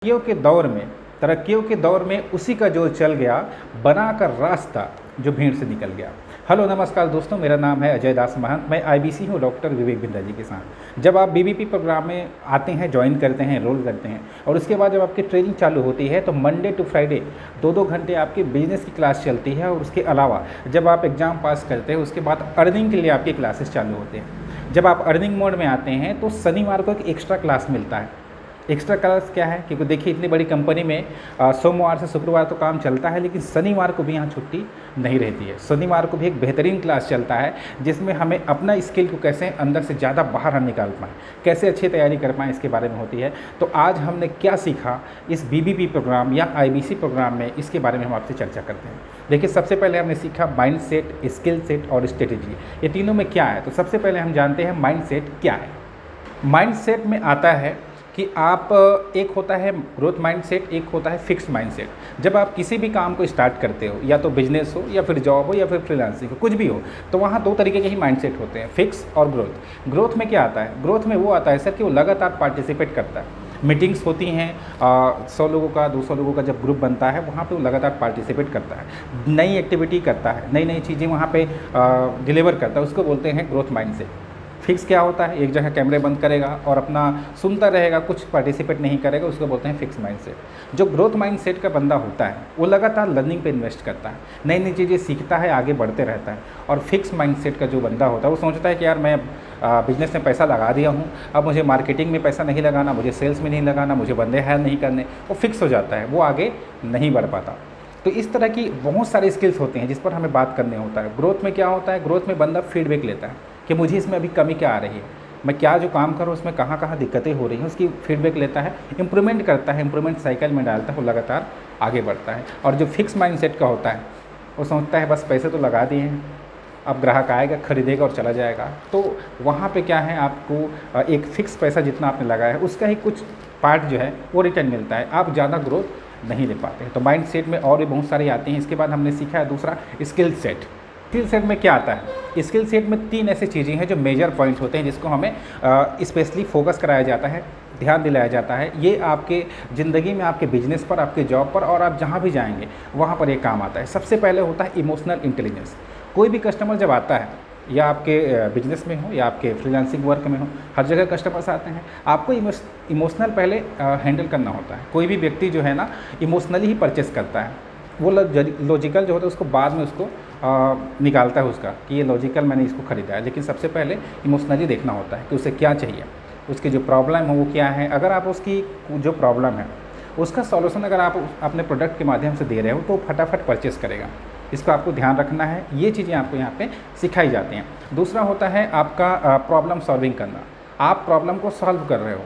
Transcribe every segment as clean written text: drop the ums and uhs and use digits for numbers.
तरक्कियों के दौर में उसी का जो चल गया, बनाकर रास्ता जो भीड़ से निकल गया। हेलो नमस्कार दोस्तों, मेरा नाम है अजय दास महंत। मैं आईबीसी हूँ डॉक्टर विवेक बिंदा जी के साथ। जब आप बीबीपी प्रोग्राम में आते हैं, ज्वाइन करते हैं, एनरोल करते हैं और उसके बाद जब आपकी ट्रेनिंग चालू होती है तो मंडे टू फ्राइडे 2-2 घंटे आपकी बिजनेस की क्लास चलती है। और उसके अलावा जब आप एग्ज़ाम पास करते हैं उसके बाद अर्निंग के लिए आपकी क्लासेस चालू होते हैं। जब आप अर्निंग मोड में आते हैं तो शनिवार को एक एक्स्ट्रा क्लास मिलता है। एक्स्ट्रा क्लास क्या है? क्योंकि देखिए इतनी बड़ी कंपनी में सोमवार से शुक्रवार तो काम चलता है, लेकिन शनिवार को भी यहाँ छुट्टी नहीं रहती है। शनिवार को भी एक बेहतरीन क्लास चलता है जिसमें हमें अपना स्किल को कैसे अंदर से ज़्यादा बाहर हम निकाल पाएँ, कैसे अच्छी तैयारी कर पाएँ, इसके बारे में होती है। तो आज हमने क्या सीखा इस बीबीपी प्रोग्राम या आईबीसी प्रोग्राम में, इसके बारे में हम आपसे चर्चा करते हैं। देखिए सबसे पहले हमने सीखा माइंड सेट, स्किल सेट और स्ट्रेटेजी। ये तीनों में क्या है? तो सबसे पहले हम जानते हैं माइंड सेट क्या है। माइंड सेट में आता है कि आप एक होता है ग्रोथ माइंडसेट, एक होता है फिक्स्ड माइंडसेट। जब आप किसी भी काम को स्टार्ट करते हो, या तो बिजनेस हो या फिर जॉब हो या फिर फ्रीलांसिंग हो, कुछ भी हो, तो वहाँ 2 तरीके के ही माइंडसेट होते हैं, फिक्स और ग्रोथ। ग्रोथ में क्या आता है? ग्रोथ में वो आता है सर कि वो लगातार पार्टिसिपेट करता है। मीटिंग्स होती हैं 100 लोगों का, 200 लोगों का जब ग्रुप बनता है वहाँ पे वो लगातार पार्टिसिपेट करता है, नई एक्टिविटी करता है, नई नई चीज़ें वहाँ पे डिलीवर करता है, उसको बोलते हैं ग्रोथ माइंडसेट। फिक्स क्या होता है? एक जगह कैमरे बंद करेगा और अपना सुनता रहेगा, कुछ पार्टिसिपेट नहीं करेगा, उसको बोलते हैं फिक्स माइंडसेट। जो ग्रोथ माइंडसेट का बंदा होता है वो लगातार लर्निंग पे इन्वेस्ट करता है, नई नई चीज़ें सीखता है, आगे बढ़ते रहता है। और फिक्स माइंडसेट का जो बंदा होता है वो सोचता है कि यार मैं बिजनेस में पैसा लगा दिया हूँ, अब मुझे मार्केटिंग में पैसा नहीं लगाना, मुझे सेल्स में नहीं लगाना, मुझे बंदे हायर नहीं करने। वो फिक्स हो जाता है, वो आगे नहीं बढ़ पाता। तो इस तरह की बहुत सारे स्किल्स होते हैं जिस पर हमें बात करने होता है। ग्रोथ में क्या होता है? ग्रोथ में बंदा फीडबैक लेता है कि मुझे इसमें अभी कमी क्या आ रही है, मैं क्या जो काम करूँ उसमें कहाँ कहाँ दिक्कतें हो रही हैं, उसकी फीडबैक लेता है, इंप्रूवमेंट करता है, इंप्रूवमेंट साइकिल में डालता है, वो लगातार आगे बढ़ता है। और जो फिक्स माइंडसेट का होता है वो सोचता है बस पैसे तो लगा दिए हैं, अब ग्राहक आएगा, खरीदेगा और चला जाएगा। तो वहाँ पे क्या है, आपको एक फ़िक्स पैसा जितना आपने लगाया है उसका ही कुछ पार्ट जो है वो रिटर्न मिलता है, आप ज़्यादा ग्रोथ नहीं ले पाते हैं। तो माइंड सेट में और भी बहुत सारे आते हैं। इसके बाद हमने सीखा है दूसरा स्किल सेट। स्किल सेट में क्या आता है? स्किल सेट में 3 ऐसी चीज़ें हैं जो मेजर पॉइंट होते हैं जिसको हमें स्पेशली फोकस कराया जाता है, ध्यान दिलाया जाता है। ये आपके ज़िंदगी में, आपके बिजनेस पर, आपके जॉब पर और आप जहाँ भी जाएंगे वहाँ पर ये काम आता है। सबसे पहले होता है इमोशनल इंटेलिजेंस। कोई भी कस्टमर जब आता है, या आपके बिजनेस में हो या आपके फ्रीलांसिंग वर्क में हो, हर जगह कस्टमर्स आते हैं, आपको इमोशनल पहले हैंडल करना होता है। कोई भी व्यक्ति जो है ना इमोशनली ही परचेस करता है, वो लॉजिकल जो होता है उसको बाद में उसको निकालता है उसका कि ये लॉजिकल मैंने इसको ख़रीदा है, लेकिन सबसे पहले इमोशनली देखना होता है कि उसे क्या चाहिए, उसकी जो प्रॉब्लम है वो क्या है। अगर आप उसकी जो प्रॉब्लम है उसका सॉल्यूशन अगर आप अपने प्रोडक्ट के माध्यम से दे रहे हो तो फटाफट परचेस करेगा। इसको आपको ध्यान रखना है, ये चीज़ें आपको यहाँ पे सिखाई जाती हैं। दूसरा होता है आपका प्रॉब्लम सॉल्विंग करना। आप प्रॉब्लम को सॉल्व कर रहे हो,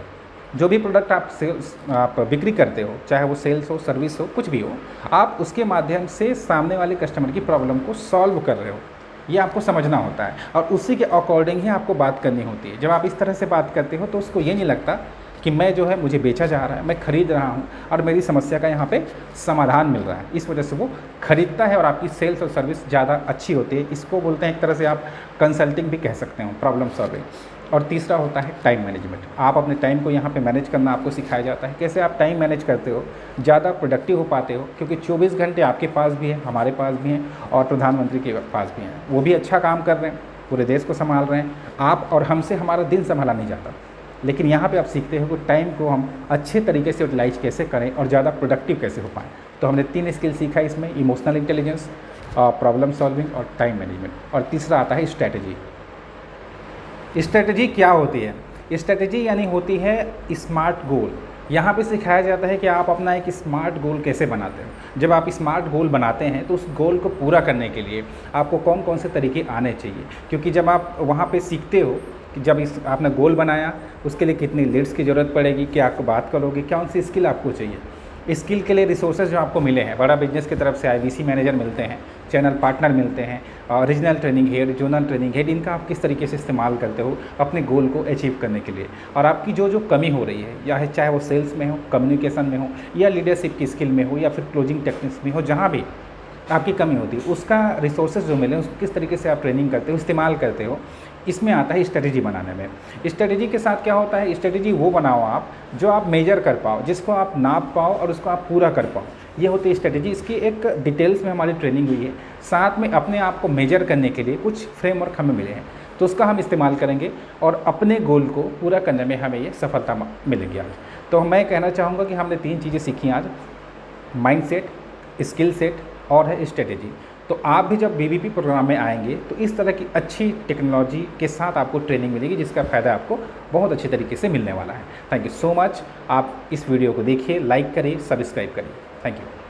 जो भी प्रोडक्ट आप बिक्री करते हो, चाहे वो सेल्स हो, सर्विस हो, कुछ भी हो, आप उसके माध्यम से सामने वाले कस्टमर की प्रॉब्लम को सॉल्व कर रहे हो, ये आपको समझना होता है। और उसी के अकॉर्डिंग ही आपको बात करनी होती है। जब आप इस तरह से बात करते हो तो उसको ये नहीं लगता कि मैं जो है मुझे बेचा जा रहा है, मैं खरीद रहा हूँ और मेरी समस्या का यहाँ पे समाधान मिल रहा है, इस वजह से वो खरीदता है और आपकी सेल्स और सर्विस ज़्यादा अच्छी होती है। इसको बोलते हैं एक तरह से आप कंसल्टिंग भी कह सकते हो, प्रॉब्लम सॉल्विंग। और तीसरा होता है टाइम मैनेजमेंट। आप अपने टाइम को यहाँ पे मैनेज करना आपको सिखाया जाता है, कैसे आप टाइम मैनेज करते हो, ज़्यादा प्रोडक्टिव हो पाते हो। क्योंकि 24 घंटे आपके पास भी है, हमारे पास भी हैं और प्रधानमंत्री के पास भी हैं, वो भी अच्छा काम कर रहे हैं, पूरे देश को संभाल रहे हैं। आप और हमसे हमारा दिन संभाला नहीं जाता, लेकिन यहाँ पे आप सीखते हो कि टाइम को हम अच्छे तरीके से यूटिलाइज कैसे करें और ज़्यादा प्रोडक्टिव कैसे हो पाएँ। तो हमने 3 स्किल सीखा इसमें, इमोशनल इंटेलिजेंस, प्रॉब्लम सॉल्विंग और टाइम मैनेजमेंट। और तीसरा आता है स्ट्रैटेजी। स्ट्रैटेजी क्या होती है? स्ट्रैटेजी यानी होती है स्मार्ट गोल। यहाँ पे सिखाया जाता है कि आप अपना एक स्मार्ट गोल कैसे बनाते हो। जब आप स्मार्ट गोल बनाते हैं तो उस गोल को पूरा करने के लिए आपको कौन कौन से तरीके आने चाहिए। क्योंकि जब आप वहाँ पे सीखते हो कि जब आपने गोल बनाया उसके लिए कितनी लीड्स की ज़रूरत पड़ेगी, क्या आपको बात करोगे, कौन सी स्किल आपको चाहिए। स्किल के लिए रिसोर्सेज जो आपको मिले हैं, बड़ा बिजनेस की तरफ से आईबीसी मैनेजर मिलते हैं, चैनल पार्टनर मिलते हैं, regional training head, zonal training head, इनका आप किस तरीके से इस्तेमाल करते हो अपने गोल को अचीव करने के लिए। और आपकी जो जो कमी हो रही है, या चाहे वो सेल्स में हो, कम्युनिकेशन में हो, या लीडरशिप की स्किल में हो, या फिर क्लोजिंग टेक्निक्स में हो, जहाँ भी आपकी कमी होती है उसका रिसोर्सेज जो मिले उसको किस तरीके से आप ट्रेनिंग करते हो, इस्तेमाल करते हो, इसमें आता है स्ट्रेटेजी बनाने में। स्ट्रेटेजी के साथ क्या होता है, स्ट्रेटेजी वो बनाओ आप जो आप मेजर कर पाओ, जिसको आप नाप पाओ और उसको आप पूरा कर पाओ, ये होती है स्ट्रेटेजी। इसकी एक डिटेल्स में हमारी ट्रेनिंग हुई है, साथ में अपने आप को मेजर करने के लिए कुछ फ्रेमवर्क हमें मिले हैं, तो उसका हम इस्तेमाल करेंगे और अपने गोल को पूरा करने में हमें ये सफलता मिलेगी आज। तो मैं कहना चाहूँगा कि हमने 3 चीज़ें सीखी आज, माइंडसेट, स्किल सेट और है स्ट्रेटेजी। तो आप भी जब बीबीपी प्रोग्राम में आएंगे तो इस तरह की अच्छी टेक्नोलॉजी के साथ आपको ट्रेनिंग मिलेगी, जिसका फ़ायदा आपको बहुत अच्छे तरीके से मिलने वाला है। Thank you so much. आप इस वीडियो को देखिए, लाइक करिए, सब्सक्राइब करिए। Thank you.